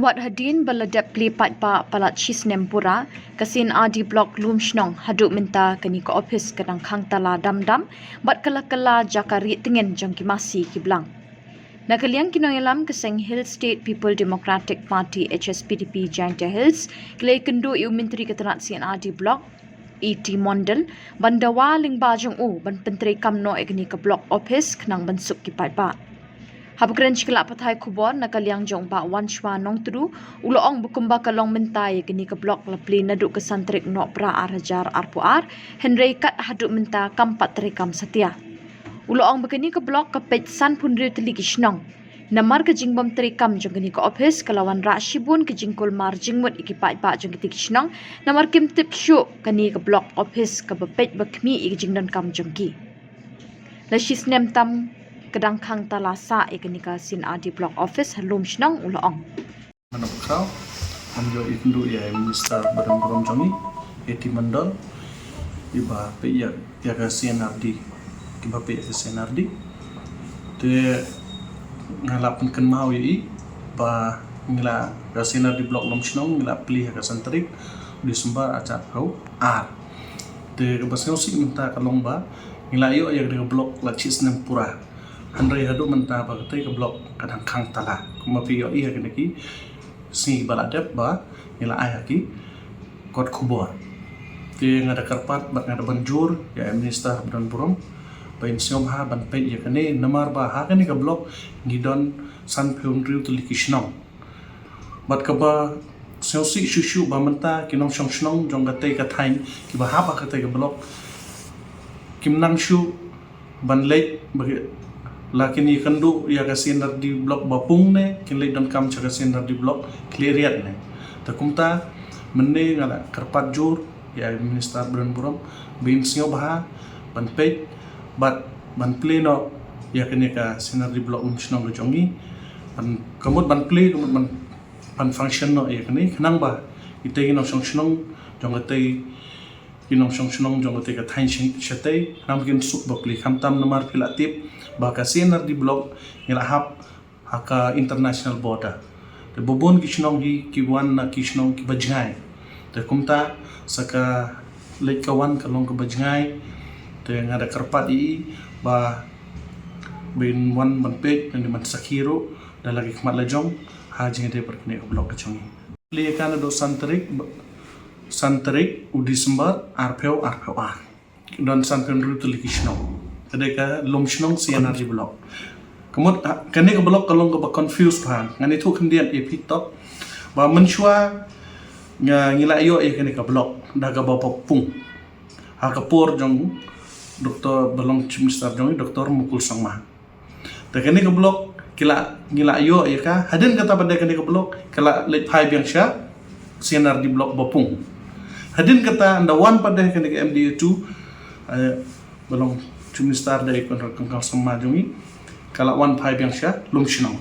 Wat hadin baladap lipat pa palat cis nempura kasin adi blok lum shnong haduk minta kani ko office kadang khang tala dam bat kala jakari tingen jangki masi kiblang. Nakaliang kinoyalam keseng Hill State People Democratic Party HSPDP Jaintia Hills kelai kendu iu menteri keterat CNRD blok E.T. Mondal bandawa ling bajong ban penteri kamno ekni ke blok office kenang bensuk kipat ba. Habukran cikla pathai kubor nakaliang jong ba wan shwa nong tru uloong bukumba kalong mentai kini ke blok lapli naduk ke santrik nok pra arajar arpuar Henry kat haduk menta kampat terekam setia. Uloong bekini ke blok ke pej san pun riu teli kishnong. Namar ke jingbom terekam jong kini ke office kalawan rak shibun ke jingkul mar jingmut ikipat ba jong kiti kishnong. Namar kim tip syuk kini ke blok office ke bepej bekmi ik jingdon kam jongki. Lashis nem tam kedang khang talasa ikanika sin adi block office halum shnang uloong. Manapkau, amjo ikundu ya Minister Badan Burom Jongi, Eti Mandol, iba pe ya ka CNRD, iba pe ya CNRD. Te ngalapun kan mau yi ba ngila ka CNRD block lom shnang ngila pli ka santrik di sumbar acat kau ar. Te basnyo sik minta kalong ba ngila yo ya ka block la cis nempura. Handrai hadu menta bagtai ke blok kadang khang tala kuma piyo iya kene ki si baladep ba ila aya ki kot kubor ti ngada karpat bat ngada banjur ya Minister Badan Burom bain siom ha ban pe ya kene namar ba ha kene ke blok ngidon san pheum riu tu likishnong bat ka ba siosi shushu ba menta kinong shong shnong jong gatai ka thain ki ba ha ba ka ke blok kimnang shu ban leit bagi lakini kandu ya kasindar di blok bapung ne kinlei don kam cha kasindar di blok cleariat ne takumta menne ngala karpat jur ya Minister Badan Burom bin sio bah ban pe bat ban pleno ya kene ka sinar di blok umsnong jongi ban kamut ban play kamut ban function no ya kene nang ba itegi no song jongatei kinong song jongatei ka thain shatei nam kin suk bokli khamtam namar philatip baka CNR di blok ngilahap haka international border te bobon kishnong hi kiwan na kishnong ki bajngai te kumta saka lekawan kalong ke bajngai te ngada karpat i ba bin wan banpet dan man sakiro dan lagi khmat lajong ha jingde perkene ke blok kachongi li kana do santrik udi sembar arpeo ar dan sanpen rutul kishnong kadeka lomshnong CNRD blok kemud kene ke blok kalong ke confused pan ngani thu kendian epitok ba menshwa ngila yo e kene ke blok daga ba pung ha kapur jong Dr. Balong Minister jong Dr. Mukul Sangma te kene ke blok kila ngila yo e ka hadin kata pada kene ke blok kala leit phai biang sha CNRD blok bapung hadin kata anda wan pada kene ke MDA2 Balong Minister dari kontrol kengkang semajongi kalau wan pai biang sya lum shinong.